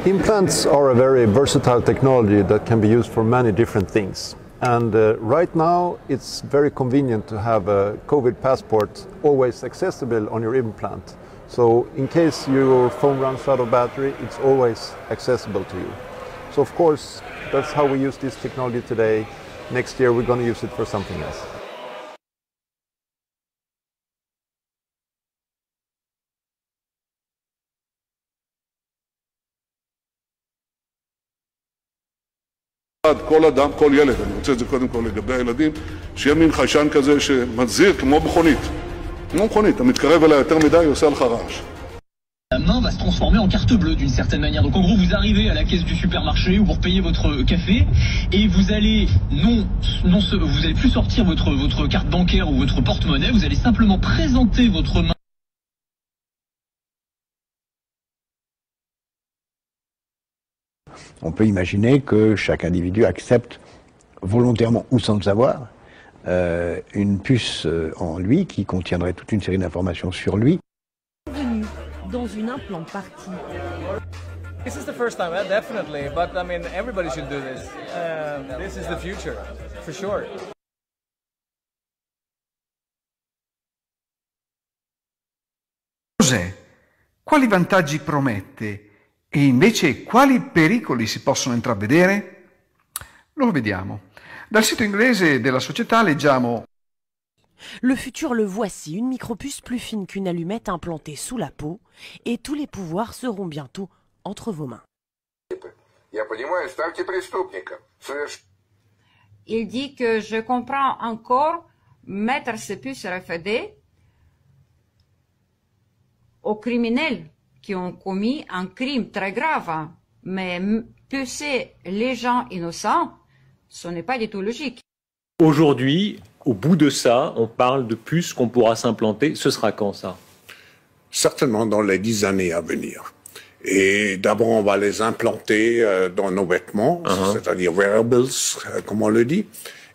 Implants are a very versatile technology that can be used for many different things. And right now it's very convenient to have a COVID passport always accessible on your implant. So in case your phone runs out of battery, it's always accessible to you. So of course, that's how we use this technology today. Next year we're going to use it for something else. כל אדם, כל ילד, אני רוצה את זה קודם כל לגבי הילדים, שיהיה מין חיישן כזה שמזהיר כמו מכונית. כמו מכונית, אתה מתקרב אליה יותר מדי, היא עושה לך רעש. La main va se transformer en carte bleue d'une certaine manière. Donc en gros, vous arrivez à la caisse du supermarché ou pour payer votre café et vous allez vous allez plus sortir votre carte bancaire ou votre porte-monnaie, vous allez simplement présenter votre main. On peut imaginer que chaque individu accepte volontairement ou sans le savoir une puce en lui qui contiendrait toute une série d'informations sur lui. Dans une implante partie. This is the first time, definitely, but I mean everybody should do this. This is the future, for sure. Cos'è? Quali vantaggi promette? E invece quali pericoli si possono intravedere? Lo vediamo. Dal sito inglese della società leggiamo: Le futur le voici, une micropuce plus fine qu'une allumette implantée sous la peau, et tous les pouvoirs seront bientôt entre vos mains. Il dit que je comprends encore mettre ces puces RFID aux criminels qui ont commis un crime très grave, mais pucer les gens innocents, ce n'est pas du tout logique. Aujourd'hui, au bout de ça, on parle de puces qu'on pourra s'implanter. Ce sera quand ça? Certainement dans les 10 années à venir. Et d'abord, on va les implanter dans nos vêtements, c'est-à-dire wearables, comme on le dit.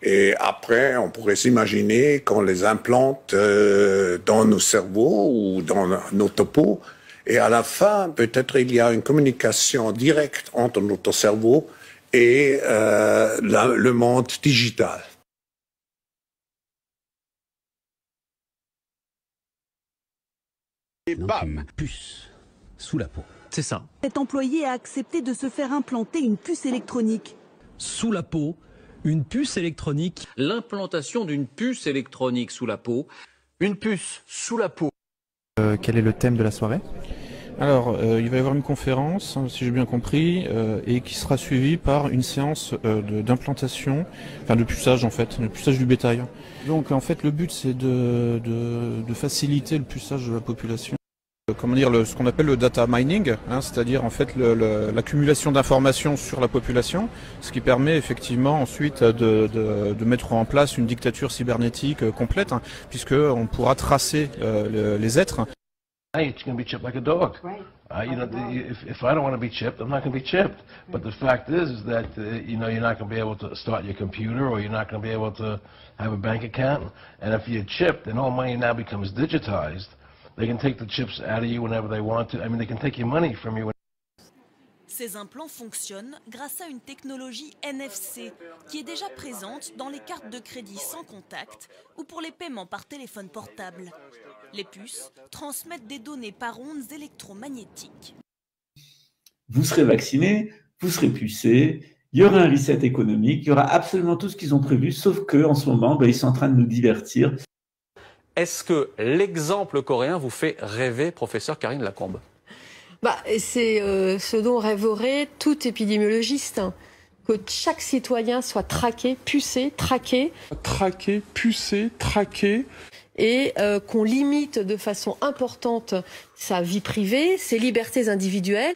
Et après, on pourrait s'imaginer qu'on les implante dans nos cerveaux ou dans notre peau. Et à la fin, peut-être il y a une communication directe entre notre cerveau et le monde digital. Et bam, une puce sous la peau. C'est ça. Cet employé a accepté de se faire implanter une puce électronique. Sous la peau, une puce électronique. L'implantation d'une puce électronique sous la peau. Une puce sous la peau. Quel est le thème de la soirée? Alors, il va y avoir une conférence, si j'ai bien compris, et qui sera suivie par une séance d'implantation, enfin de puçage en fait, de puçage du bétail. Donc en fait, le but c'est de faciliter le puçage de la population. Comment dire, ce qu'on appelle le data mining, c'est-à-dire en fait l'accumulation d'informations sur la population, ce qui permet effectivement ensuite de mettre en place une dictature cybernétique complète, puisque on pourra tracer les êtres. Hey, it's going to be chipped like a dog. Right. You know, if I don't want to be chipped, I'm not going to be chipped. But the fact is that you know, you're not going to be able to start your computer, or you're not going to be able to have a bank account. And if you're chipped, then all money now becomes digitized. They can take the chips out of you whenever they want to. I mean, they can take your money from you. Ces implants fonctionnent grâce à une technologie NFC qui est déjà présente dans les cartes de crédit sans contact ou pour les paiements par téléphone portable. Les puces transmettent des données par ondes électromagnétiques. Vous serez vacciné, vous serez pucé, il y aura un reset économique, il y aura absolument tout ce qu'ils ont prévu, sauf qu'en ce moment, ils sont en train de nous divertir. Est-ce que l'exemple coréen vous fait rêver, professeur Karine Lacombe? C'est ce dont rêverait tout épidémiologiste, que chaque citoyen soit traqué, pucé, traqué. Traqué, pucé, traqué. Et qu'on limite de façon importante sa vie privée, ses libertés individuelles.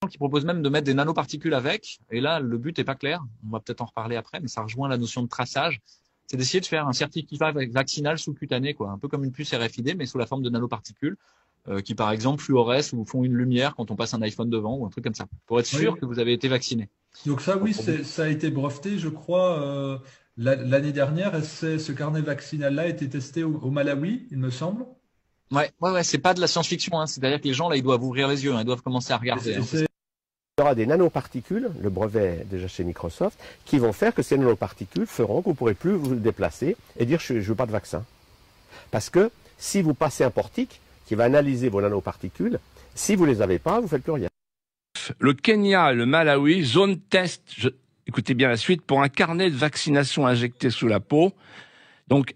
Qui propose même de mettre des nanoparticules avec, et là le but n'est pas clair, on va peut-être en reparler après, mais ça rejoint la notion de traçage, c'est d'essayer de faire un certificat vaccinal sous-cutané, quoi, un peu comme une puce RFID, mais sous la forme de nanoparticules, qui par exemple fluorescent ou font une lumière quand on passe un iPhone devant ou un truc comme ça, pour être sûr que vous avez été vacciné. Donc ça, oui, ça a été breveté, je crois, l'année dernière, et ce carnet vaccinal-là a été testé au Malawi, il me semble. Ouais, c'est pas de la science-fiction, c'est-à-dire que les gens là, ils doivent ouvrir les yeux, ils doivent commencer à regarder. Il y aura des nanoparticules, le brevet est déjà chez Microsoft, qui vont faire que ces nanoparticules feront que vous ne pourrez plus vous déplacer et dire je ne veux pas de vaccin. Parce que si vous passez un portique qui va analyser vos nanoparticules, si vous ne les avez pas, vous ne faites plus rien. Le Kenya et le Malawi, zone test, écoutez bien la suite, pour un carnet de vaccination injecté sous la peau. Donc,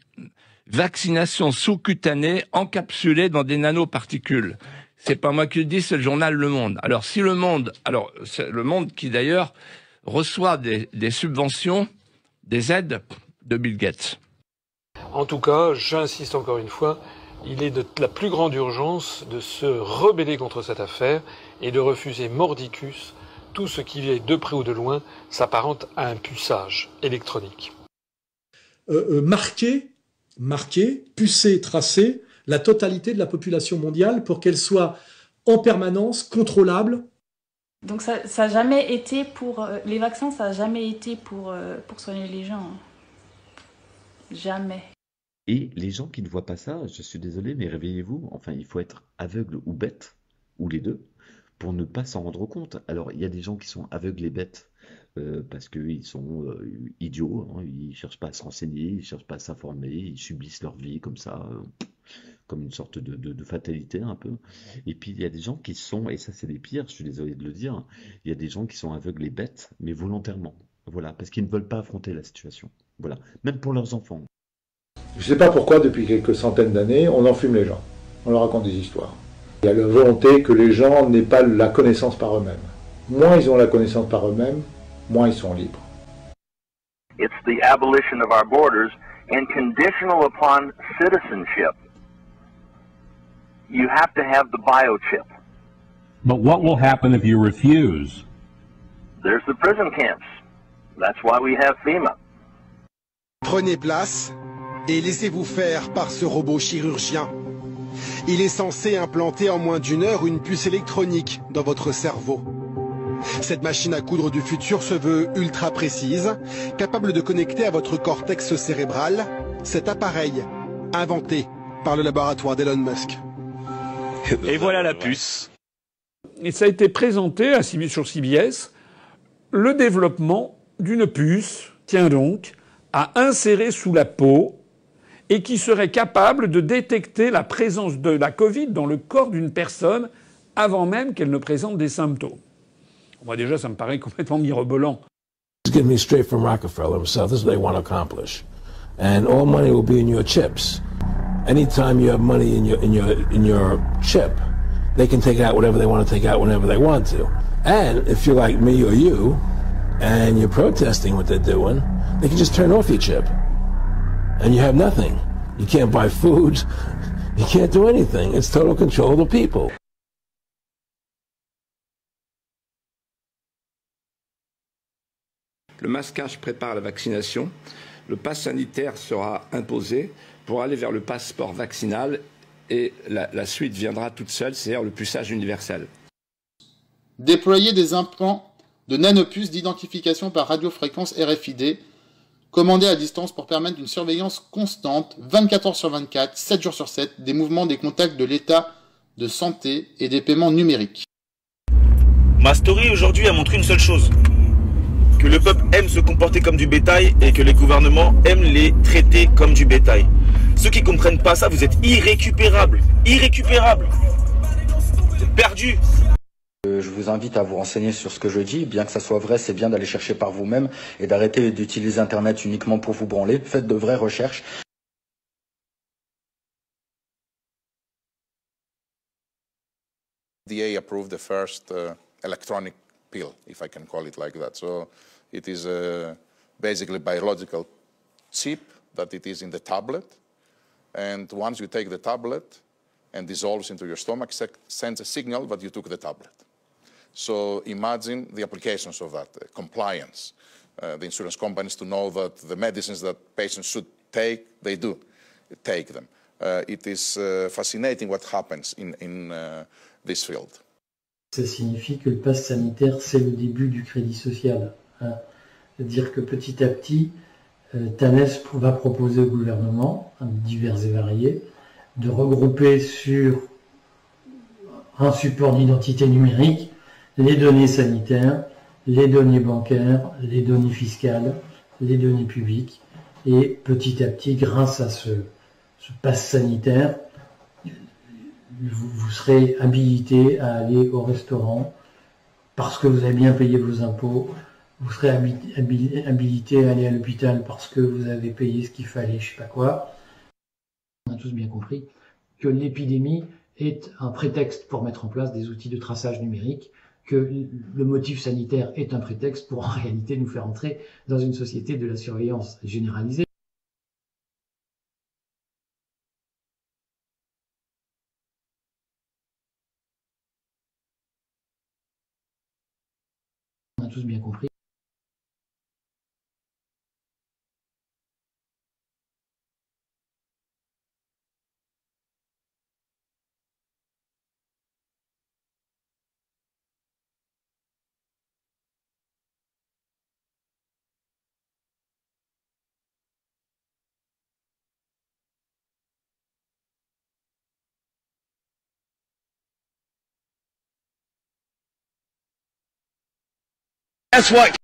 vaccination sous-cutanée encapsulée dans des nanoparticules. C'est pas moi qui le dis, c'est le journal Le Monde. Alors, si Le Monde, c'est Le Monde qui d'ailleurs reçoit des subventions, des aides de Bill Gates. En tout cas, j'insiste encore une fois, il est de la plus grande urgence de se rebeller contre cette affaire et de refuser mordicus tout ce qui, de près ou de loin, s'apparente à un puçage électronique. Marquer, pucer, tracer la totalité de la population mondiale pour qu'elle soit en permanence contrôlable. Donc ça n'a jamais été pour... les vaccins, ça n'a jamais été pour soigner les gens. Jamais. Et les gens qui ne voient pas ça, je suis désolé, mais réveillez-vous. Enfin, il faut être aveugle ou bête, ou les deux, pour ne pas s'en rendre compte. Alors, il y a des gens qui sont aveugles et bêtes parce qu'ils sont idiots, hein, ils ne cherchent pas à se renseigner, ils ne cherchent pas à s'informer, ils subissent leur vie comme ça, comme une sorte de fatalité un peu. Et puis, il y a des gens qui sont, et ça c'est les pires, je suis désolé de le dire, il y a des gens qui sont aveugles et bêtes, mais volontairement. Voilà, parce qu'ils ne veulent pas affronter la situation. Voilà, même pour leurs enfants. Je ne sais pas pourquoi, depuis quelques centaines d'années, on enfume les gens. On leur raconte des histoires. Il y a la volonté que les gens n'aient pas la connaissance par eux-mêmes. Moins ils ont la connaissance par eux-mêmes, moins ils sont libres. It's the abolition of our borders and conditional upon citizenship. You have to have the biochip. But what will happen if you refuse? There's the prison camps. That's why we have FEMA. Prenez place et laissez-vous faire par ce robot chirurgien. Il est censé implanter en moins d'1 heure une puce électronique dans votre cerveau. Cette machine à coudre du futur se veut ultra précise, capable de connecter à votre cortex cérébral cet appareil inventé par le laboratoire d'Elon Musk. Et voilà la puce. Et ça a été présenté sur CBS, le développement d'une puce, tiens donc, à insérer sous la peau et qui serait capable de détecter la présence de la Covid dans le corps d'une personne avant même qu'elle ne présente des symptômes. Moi déjà, ça me paraît complètement mirobolant. Just give me straight from Rockefeller himself. This is what they want to accomplish, and all money will be in your chips. Anytime you have money in your chip, they can take out whatever they want to take out whenever they want to. And if you're like me or you, and you're protesting what they're doing, they can just turn off your chip, and you have nothing. You can't buy food. You can't do anything. It's total control of the people. Le masquage prépare la vaccination. Le pass sanitaire sera imposé pour aller vers le passeport vaccinal et la suite viendra toute seule, c'est-à-dire le puçage universel. Déployer des implants de nanopuces d'identification par radiofréquence RFID, commandés à distance pour permettre une surveillance constante, 24 heures sur 24, 7 jours sur 7, des mouvements, des contacts de l'état de santé et des paiements numériques. Ma story aujourd'hui a montré une seule chose. Que le peuple aime se comporter comme du bétail et que les gouvernements aiment les traiter comme du bétail. Ceux qui comprennent pas ça, vous êtes irrécupérables. Irrécupérables. Vous êtes perdus. Je vous invite à vous renseigner sur ce que je dis. Bien que ça soit vrai, c'est bien d'aller chercher par vous-même et d'arrêter d'utiliser Internet uniquement pour vous branler. Faites de vraies recherches. FDA approved the first electronic pill, if I can call it like that. So it is basically a biological chip that it is in the tablet. And once you take the tablet and dissolves into your stomach, sends a signal that you took the tablet. So imagine the applications of that, compliance. The insurance companies to know that the medicines that patients should take, they do take them. It is fascinating what happens in this field. Ça signifie que le pass sanitaire, c'est le début du crédit social. Hein. C'est-à-dire que petit à petit, TANES va proposer au gouvernement, divers et variés, de regrouper sur un support d'identité numérique les données sanitaires, les données bancaires, les données fiscales, les données publiques. Et petit à petit, grâce à ce pass sanitaire, vous serez habilité à aller au restaurant parce que vous avez bien payé vos impôts. Vous serez habilité à aller à l'hôpital parce que vous avez payé ce qu'il fallait, je sais pas quoi. On a tous bien compris que l'épidémie est un prétexte pour mettre en place des outils de traçage numérique, que le motif sanitaire est un prétexte pour en réalité nous faire entrer dans une société de la surveillance généralisée. On a tous bien compris. That's what